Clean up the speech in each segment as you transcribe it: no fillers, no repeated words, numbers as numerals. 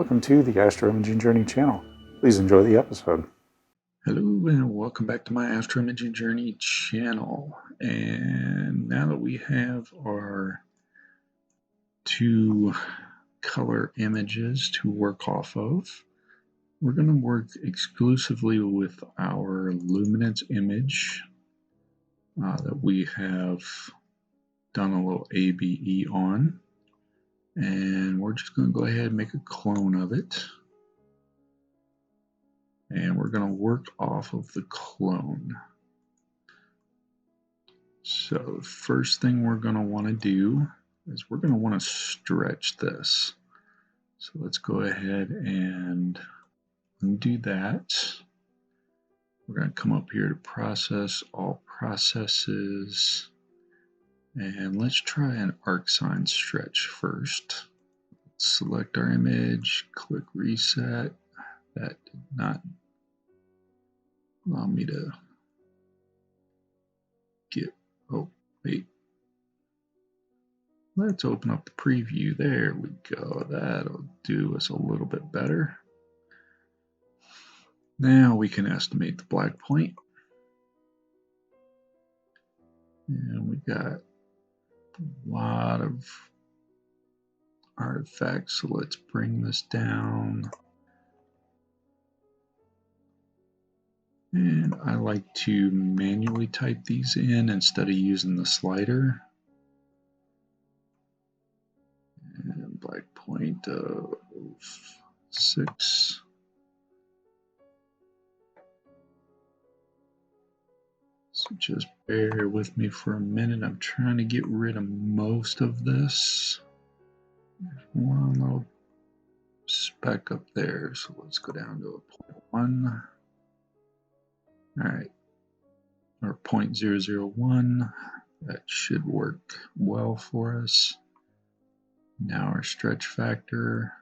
welcome to the Astroimaging Journey channel. Please enjoy the episode. Hello and welcome back to my Astroimaging Journey channel. And now that we have our two color images to work off of, we're going to work exclusively with our luminance image that we have done a little ABE on. And we're just going to go ahead and make a clone of it. And we're going to work off of the clone. So the first thing we're going to want to do is we're going to want to stretch this. So let's go ahead and undo that. We're going to come up here to process, all processes, and let's try an arcsine stretch first. Select our image, click reset. That did not allow me to get, oh, wait. Let's open up the preview. There we go. That'll do us a little bit better. Now we can estimate the black point. And we got a lot of artifacts, so let's bring this down. And I like to manually type these in instead of using the slider. And black point of 6. So just bear with me for a minute. I'm trying to get rid of most of this. There's one little speck up there, so let's go down to a 0.1. All right, or 0.001. That should work well for us. Now our stretch factor,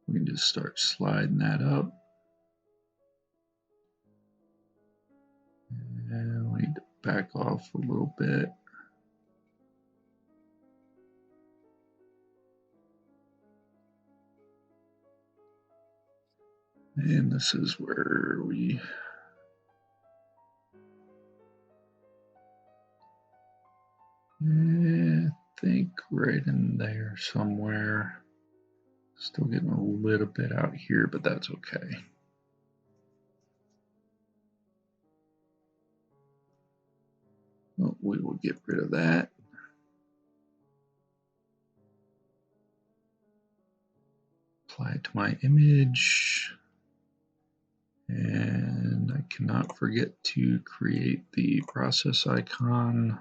we can just start sliding that up. And we need to back off a little bit. And this is where we I think right in there somewhere. Still getting a little bit out here, but that's okay. Well, we will get rid of that. Apply it to my image. And I cannot forget to create the process icon.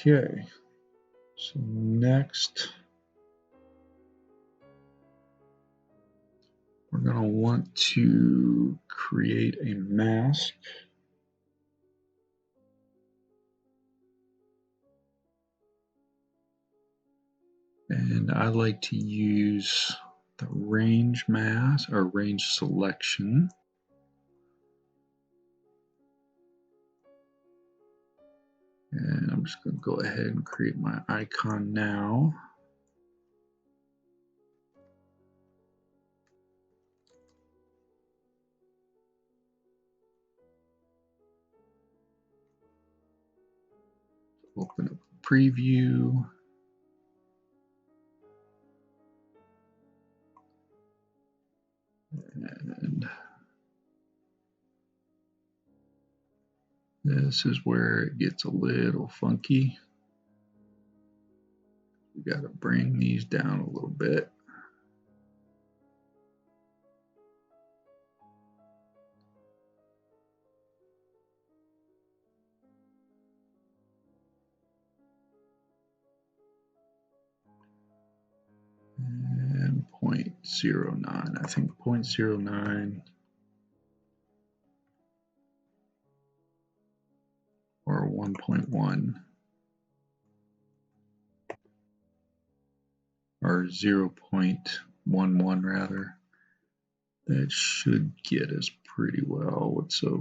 Okay, so next we're going to want to create a mask. And I like to use the range mask or range selection. And I'm just going to go ahead and create my icon now. Open up the preview. And this is where it gets a little funky. We got to bring these down a little bit. And 0.09, I think 0.09. 1.1 or 0.11 rather. That should get us pretty well. What's a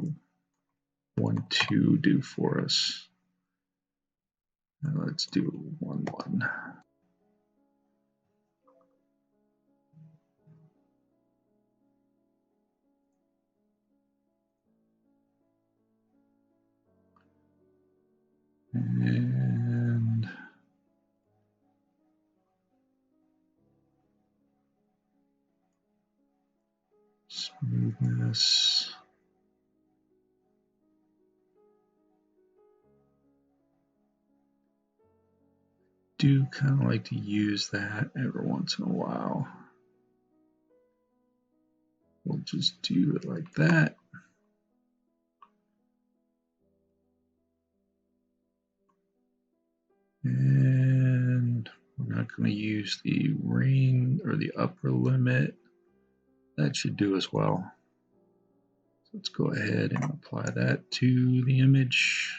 1, 2 do for us? Let's do 1, 1. And smoothness. Do kind of like to use that every once in a while. We'll just do it like that. And we're not going to use the range or the upper limit. That should do as well. So let's go ahead and apply that to the image.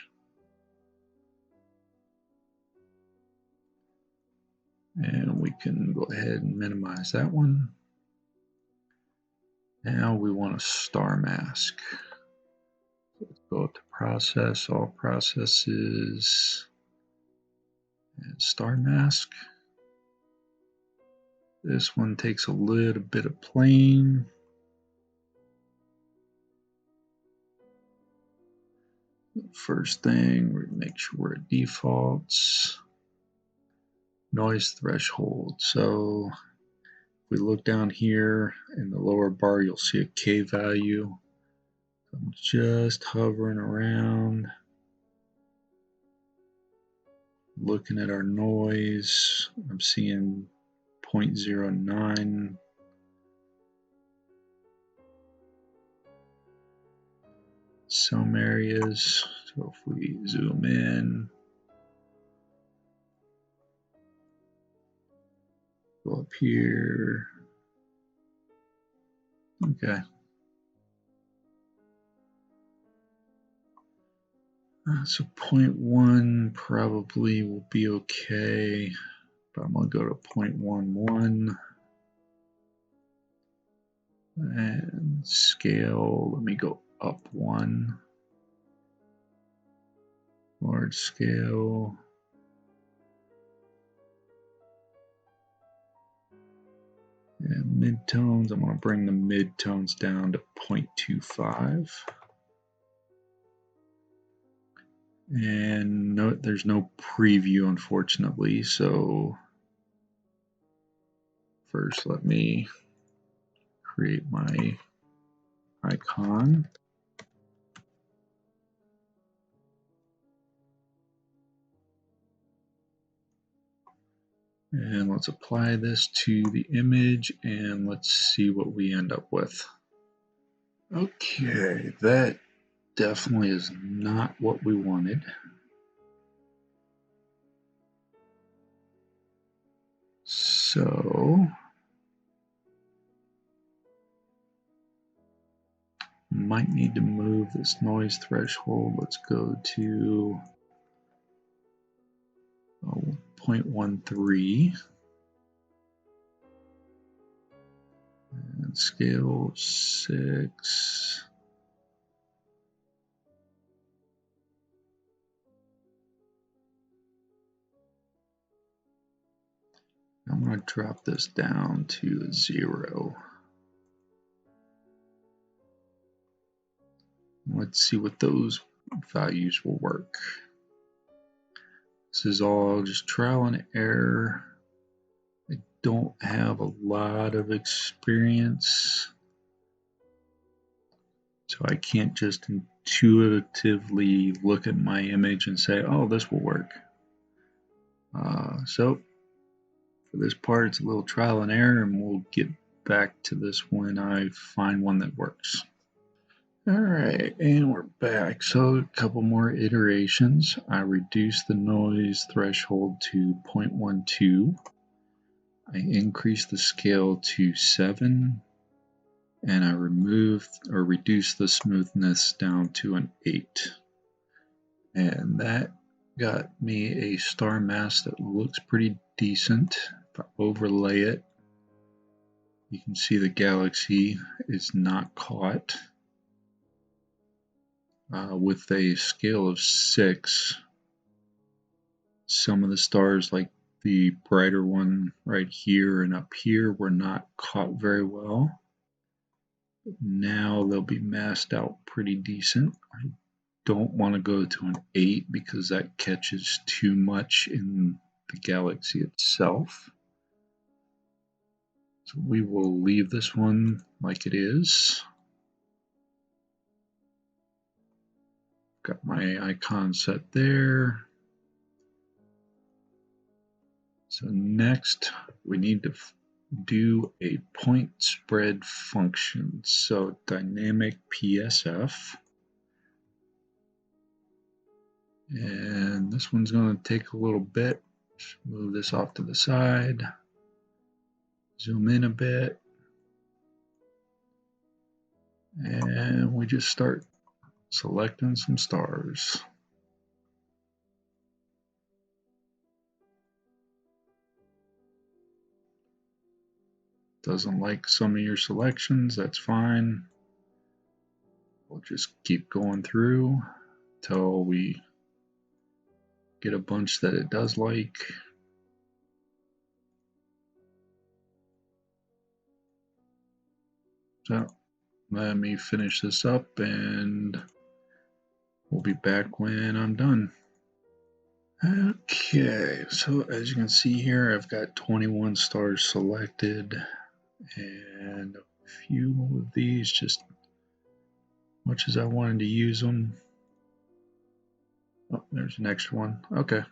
And we can go ahead and minimize that one. Now we want a star mask. Let's go to process, all processes, and star mask. This one takes a little bit of plane. First thing, we're going to make sure we're at defaults. Noise threshold. So if we look down here in the lower bar, you'll see a K value. I'm just hovering around, looking at our noise. I'm seeing 0.09. Some areas. So if we zoom in, go up here. Okay. So 0.1 probably will be okay, but I'm going to go to 0.11 and scale. Let me go up 1. Large scale. And midtones, I'm going to bring the midtones down to 0.25. And no, there's no preview, unfortunately. So first, let me create my icon. And let's apply this to the image and let's see what we end up with. Okay, that definitely is not what we wanted. So might need to move this noise threshold. Let's go to 0.13 and scale 6. I'm going to drop this down to 0. Let's see what those values will work. This is all just trial and error. I don't have a lot of experience, so I can't just intuitively look at my image and say, oh, this will work. So for this part, it's a little trial and error, and we'll get back to this when I find one that works. All right, and we're back. So a couple more iterations. I reduced the noise threshold to 0.12. I increased the scale to 7, and I reduced the smoothness down to an 8. And that got me a star mask that looks pretty decent. If I overlay it, you can see the galaxy is not caught. With a scale of 6, some of the stars, like the brighter one right here and up here, were not caught very well. Now they'll be masked out pretty decent. I don't want to go to an 8 because that catches too much in the galaxy itself. So we will leave this one like it is. Got my icon set there. So next we need to do a point spread function. So dynamic PSF. And this one's going to take a little bit. Just move this off to the side. Zoom in a bit. And we just start selecting some stars. Doesn't like some of your selections, that's fine. We'll just keep going through until we get a bunch that it does like. So let me finish this up and we'll be back when I'm done. Okay, so as you can see here, I've got 21 stars selected and a few of these, just much as I wanted to use them. Oh, there's an extra one. Okay.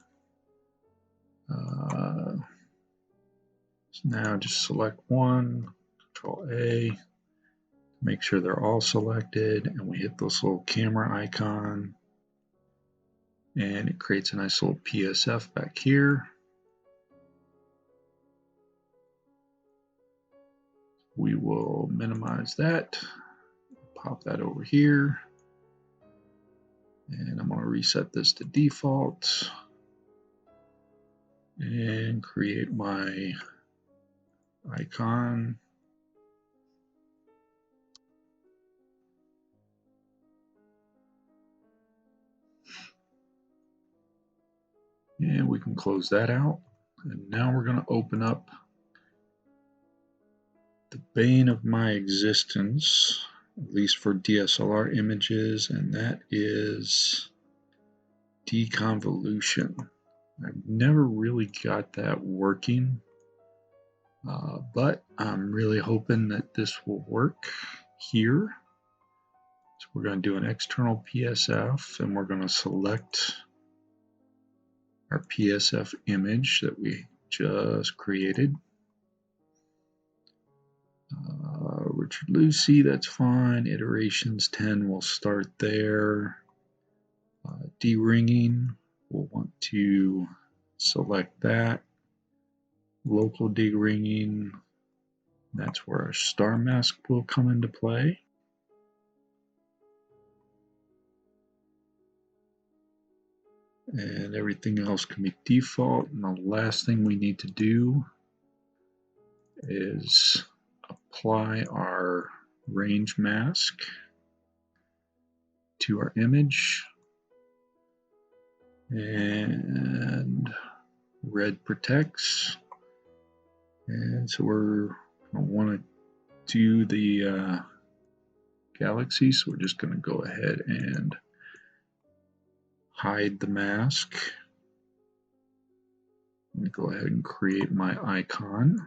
So now just select one, Control A, make sure they're all selected, and we hit this little camera icon, and it creates a nice little PSF back here. We will minimize that, pop that over here, and I'm going to reset this to default and create my icon. And we can close that out. And now we're going to open up the bane of my existence, at least for DSLR images, and that is deconvolution. I've never really got that working, but I'm really hoping that this will work here. So we're going to do an external PSF, and we're going to select our PSF image that we just created. Richard Lucy, that's fine. Iterations 10 will start there. D-ringing, we'll want to select that. Local D-ringing, that's where our star mask will come into play. And everything else can be default. And the last thing we need to do is apply our range mask to our image. And red protects. And so we're going to want to do the galaxy. So we're just going to go ahead and hide the mask. I'm going to go ahead and create my icon.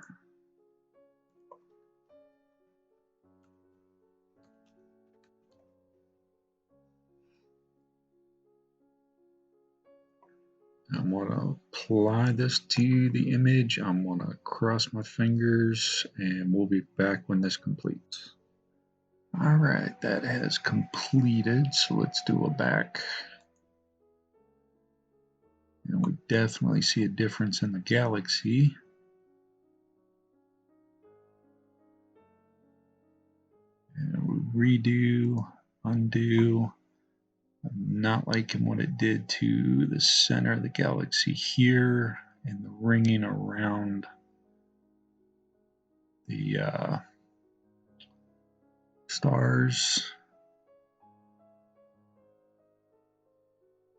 I'm going to apply this to the image. I'm going to cross my fingers and we'll be back when this completes. All right, that has completed. So let's do a back. And we definitely see a difference in the galaxy. And we redo, undo, I'm not liking what it did to the center of the galaxy here and the ringing around the stars.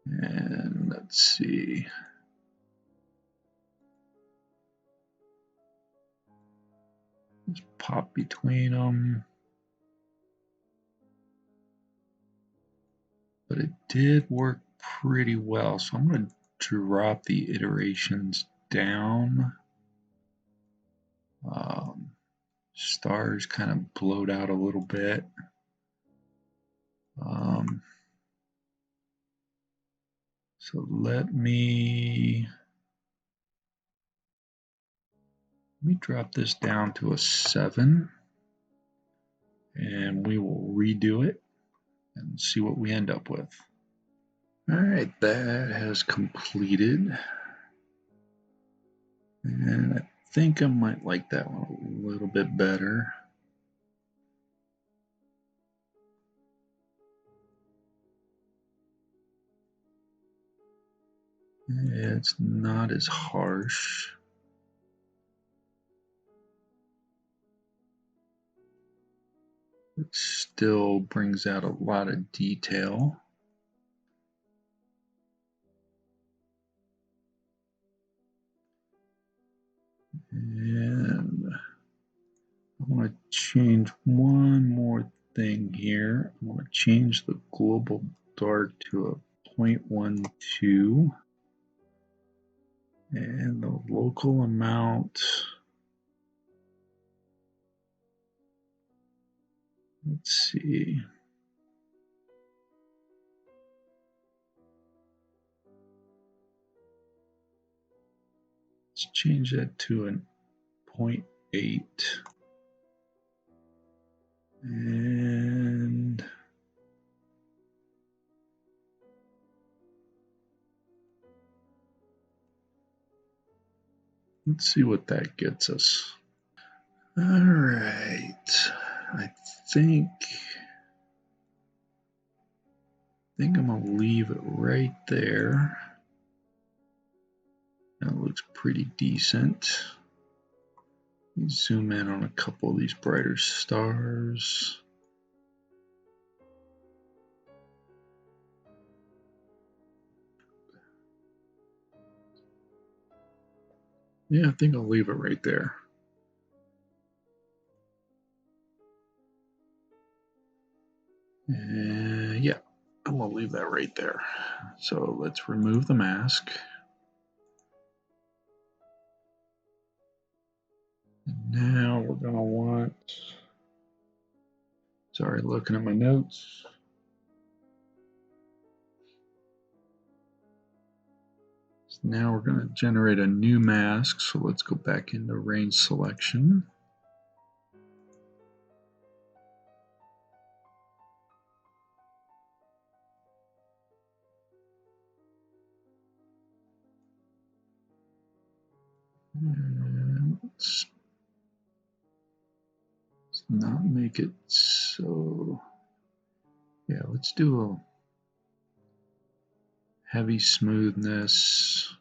And let's see. Just pop between them. But it did work pretty well. So I'm going to drop the iterations down. Stars kind of blowed out a little bit. So let me drop this down to a 7, and we will redo it and see what we end up with. All right, that has completed. And I think I might like that one a little bit better. It's not as harsh. It still brings out a lot of detail. And I want to change one more thing here. I want to change the global dark to a 0.12 and the local amount. Let's see. Let's change that to a 0.8. And let's see what that gets us. All right. I think I'm going to leave it right there. That looks pretty decent. Zoom in on a couple of these brighter stars. Yeah, I think I'll leave it right there. Yeah, I'm going to leave that right there. So let's remove the mask. And now we're going to want, sorry, looking at my notes. So now we're going to generate a new mask. So let's go back into range selection. And let's not make it so, yeah, let's do a heavy smoothness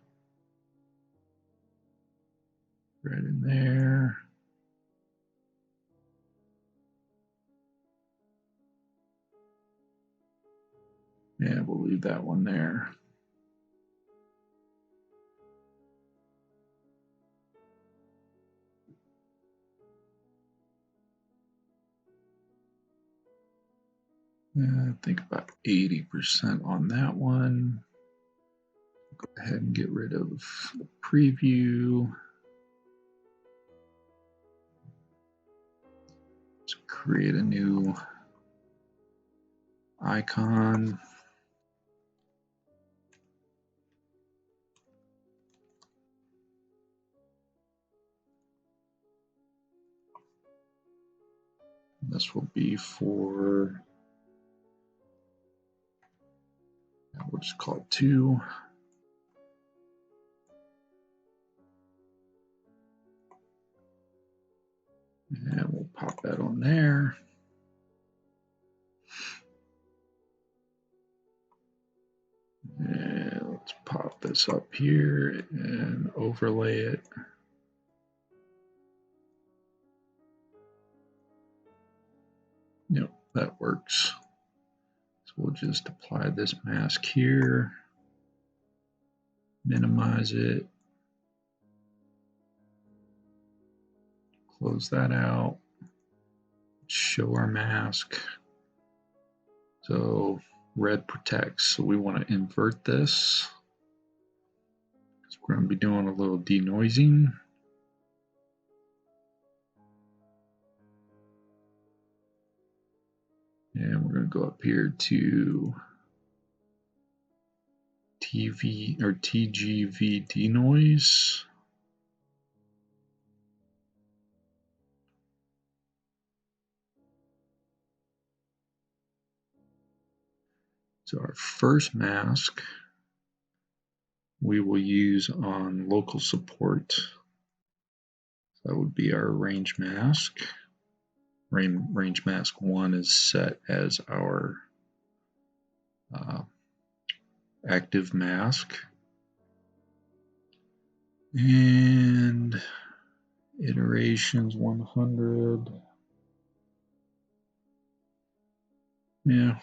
right in there. Yeah, we'll leave that one there. I think about 80% on that one. Go ahead and get rid of the preview. Let's create a new icon. This will be for, we'll just call it 2. And we'll pop that on there. this up here and overlay it. Yep, that works. So we'll just apply this mask here, minimize it, close that out, show our mask. So red protects, so we want to invert this. So we're going to be doing a little denoising. And we're going to go up here to TV or TGV denoise. So our first mask we will use on local support. That would be our range mask. Range mask 1 is set as our active mask. And iterations 100. Yeah,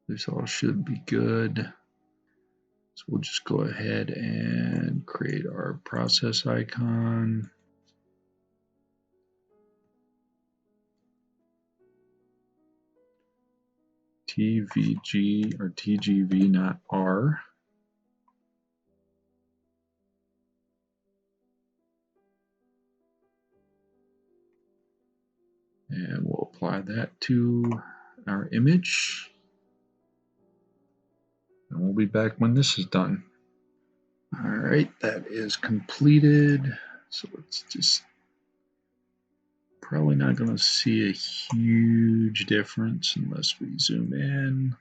this all should be good. So we'll just go ahead and create our process icon. TVG or TGV, not R. And we'll apply that to our image. And we'll be back when this is done. All right, that is completed. So it's just probably not going to see a huge difference unless we zoom in.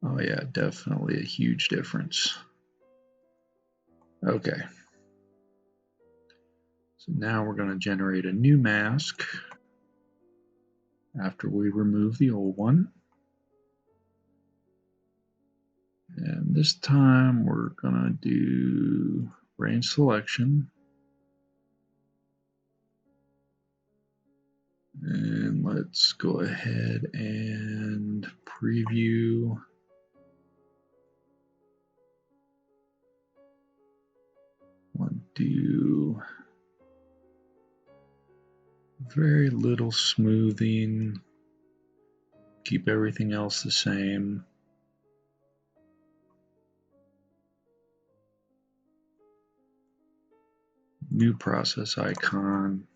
Oh yeah, definitely a huge difference. Okay. So now we're going to generate a new mask after we remove the old one. And this time we're going to do range selection. And let's go ahead and preview. Want to do very little smoothing. Keep everything else the same. New process icon.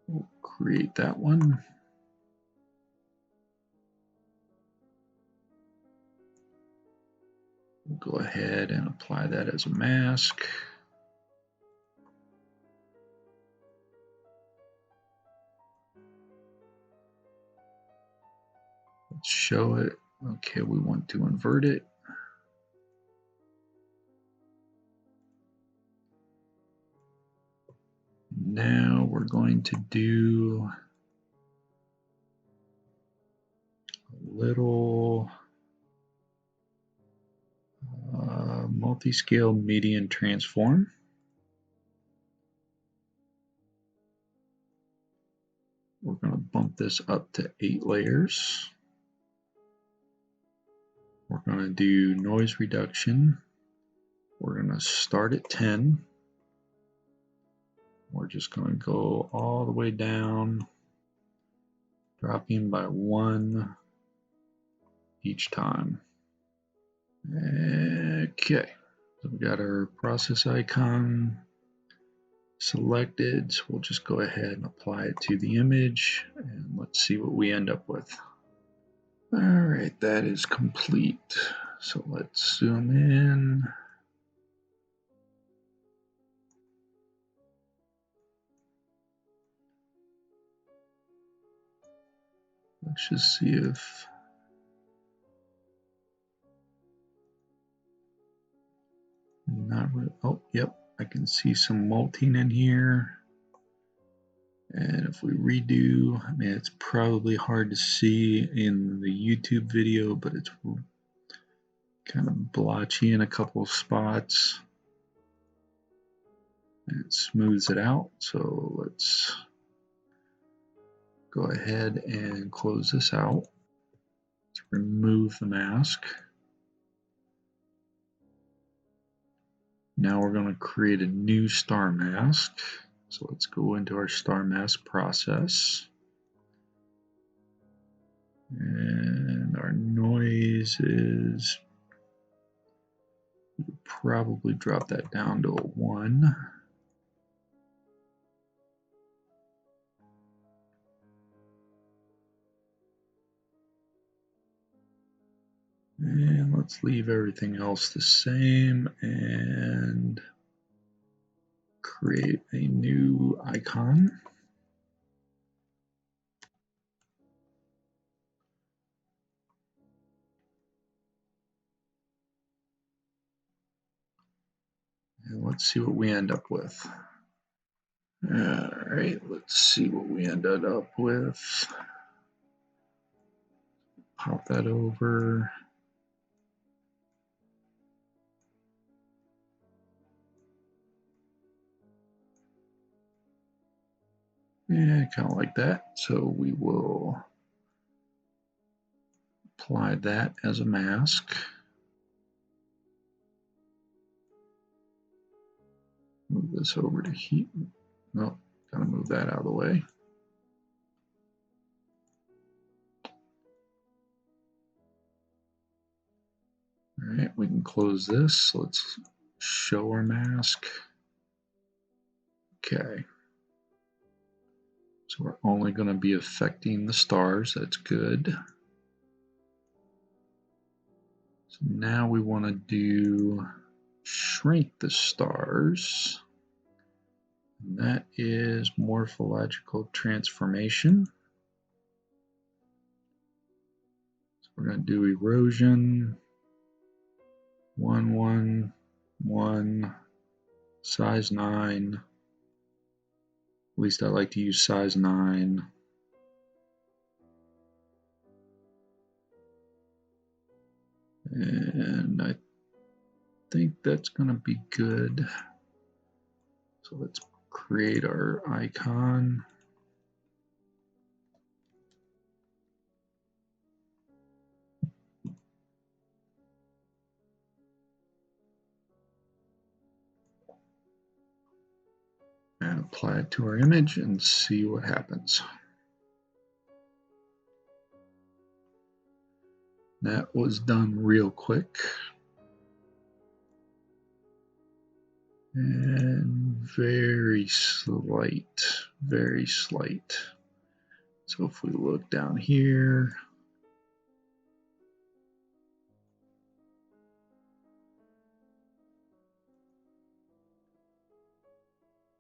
We'll create that one. We'll go ahead and apply that as a mask. Let's show it. Okay, we want to invert it. Now we're going to do a little multi-scale median transform. We're going to bump this up to 8 layers. We're going to do noise reduction. We're going to start at 10. We're just going to go all the way down, dropping by 1 each time. Okay, so we got our process icon selected, so we'll just go ahead and apply it to the image, and let's see what we end up with. All right, that is complete. So let's zoom in. Let's just see if Not really. Oh, yep. I can see some molting in here. And if we redo, I mean, it's probably hard to see in the YouTube video, but it's kind of blotchy in a couple of spots. And it smooths it out. So let's go ahead and close this out. Let's remove the mask. Now we're going to create a new star mask. So let's go into our star mask process. And our noise is, we'll probably drop that down to a 1. And let's leave everything else the same and create a new icon. And let's see what we end up with. All right, let's see what we ended up with. Pop that over. Yeah, kind of like that. So we will apply that as a mask. Move this over to heat. No, gotta move that out of the way. All right, we can close this. Let's show our mask. Okay. So we're only going to be affecting the stars. That's good. So now we want to do shrink the stars. And that is morphological transformation. So we're going to do erosion. 1, 1, 1, size 9. At least I like to use size 9. And I think that's going to be good. So let's create our icon. And apply it to our image and see what happens. That was done real quick. And very slight, very slight. So if we look down here,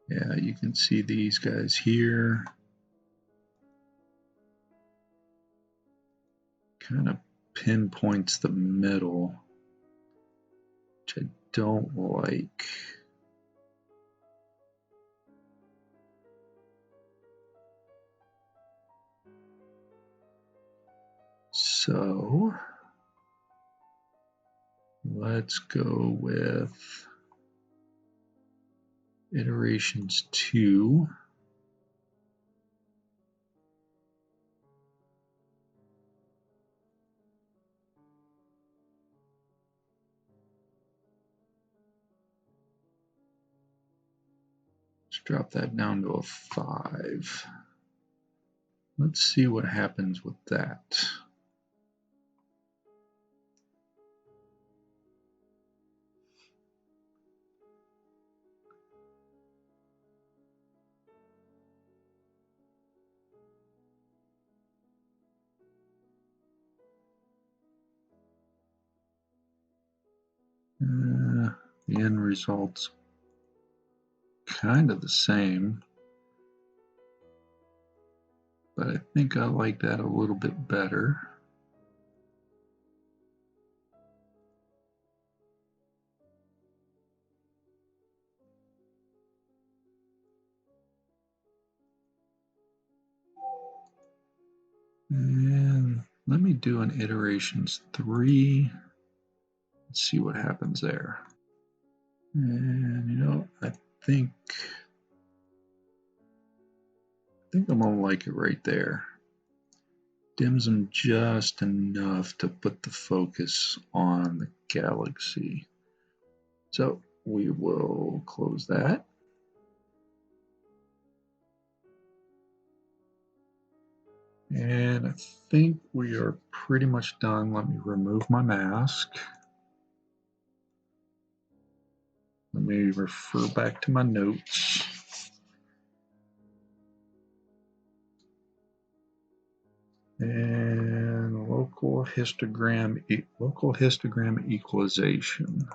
yeah, you can see these guys here. Kind of pinpoints the middle, which I don't like. So let's go with iterations 2. Let's drop that down to a 5. Let's see what happens with that. The end result's kind of the same, but I think I like that a little bit better. And let me do an iterations 3. Let's see what happens there. And you know, I think I'm gonna like it right there. Dims them just enough to put the focus on the galaxy. So we will close that. And I think we are pretty much done. Let me remove my mask. Let me refer back to my notes. And local histogram equalization.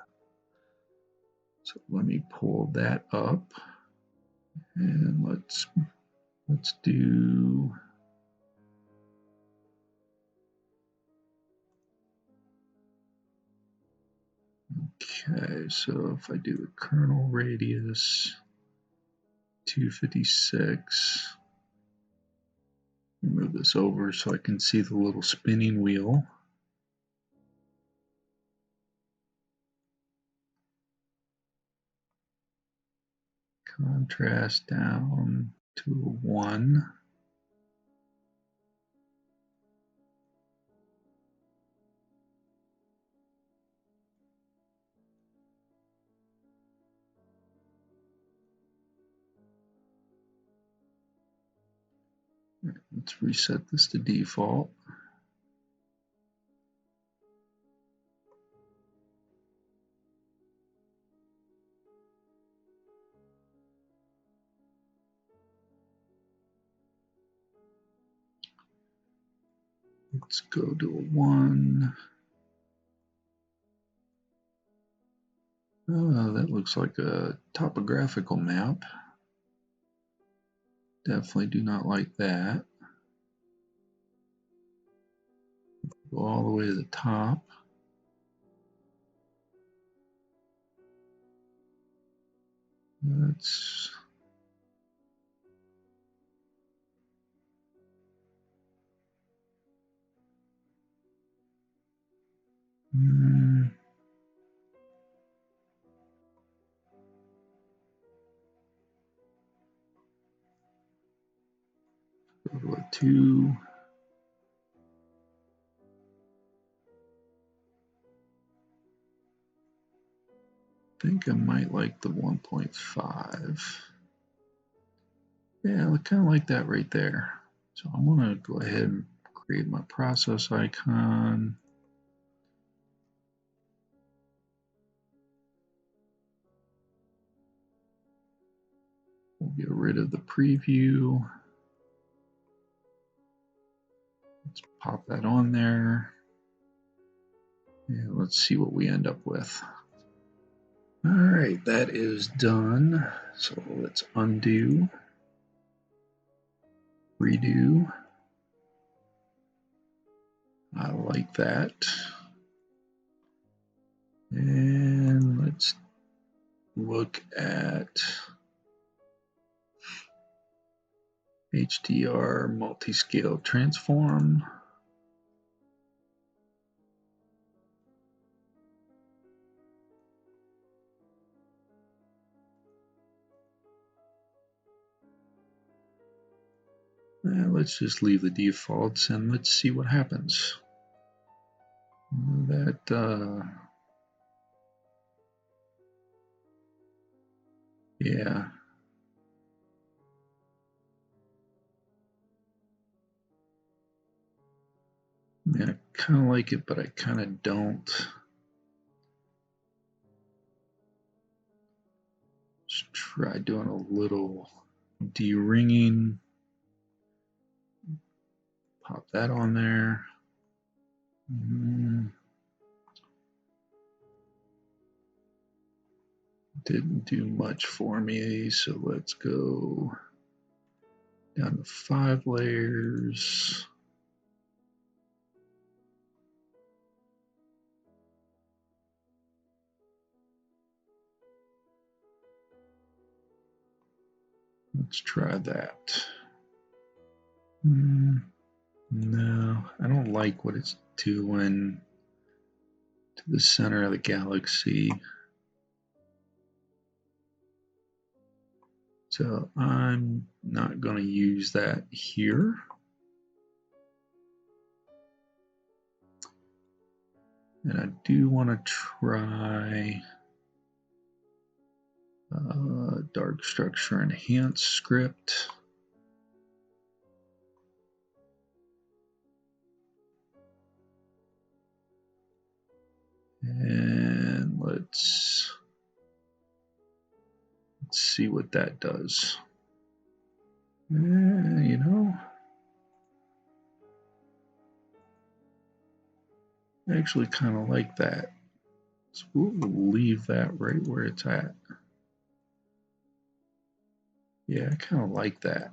So let me pull that up, and let's do. Okay, so if I do a kernel radius 256, move this over so I can see the little spinning wheel. Contrast down to a 1. Let's reset this to default. Let's go to a 1. Oh, that looks like a topographical map. Definitely do not like that. Go all the way to the top. Let's go to a 2. I think I might like the 1.5. Yeah, I kind of like that right there. So I'm going to go ahead and create my process icon. We'll get rid of the preview. Let's pop that on there. And let's see what we end up with. All right, that is done. So let's undo, redo. I like that. And let's look at HDR multi-scale transform. Let's just leave the defaults and let's see what happens. Yeah. Yeah, I kind of like it, but I kind of don't. Let's try doing a little de-ringing. Pop that on there. Didn't do much for me, so let's go down to 5 layers. Let's try that. No, I don't like what it's doing to the center of the galaxy. So I'm not going to use that here. And I do want to try dark structure enhance script. And let's see what that does. You know, I actually kind of like that. So we'll leave that right where it's at. Yeah, I kind of like that.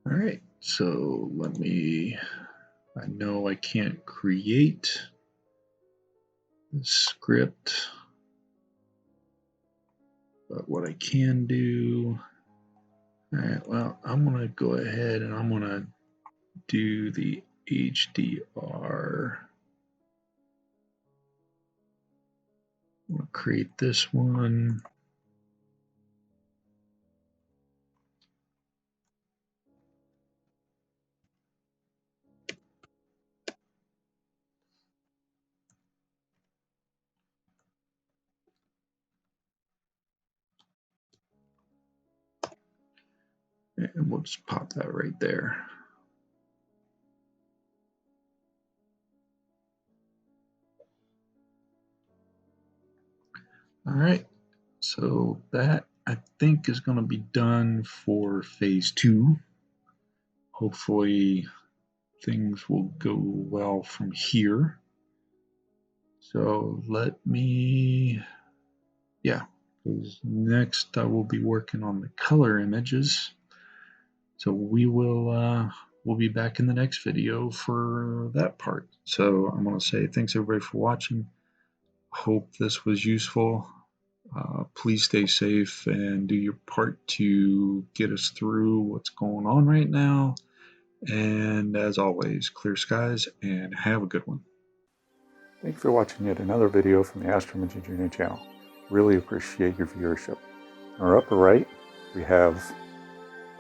All right, so I know I can't create the script, but what I can do, all right, well, I'm gonna go ahead and I'm gonna do the HDR. I'm gonna create this one. And we'll just pop that right there. All right, so that I think is going to be done for phase 2. Hopefully things will go well from here. So let me, because next I will be working on the color images. So we'll be back in the next video for that part. So I'm going to say thanks everybody for watching. Hope this was useful. Please stay safe and do your part to get us through what's going on right now. And as always, clear skies and have a good one. Thank you for watching yet another video from the Astroimaging Journey channel. Really appreciate your viewership. In our upper right, we have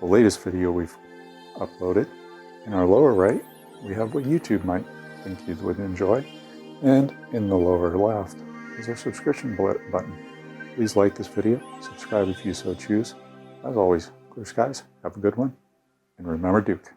the latest video we've uploaded. In our lower right, we have what YouTube might think you would enjoy. And in the lower left is our subscription button. Please like this video, subscribe if you so choose. As always, clear skies, have a good one, and remember Duke.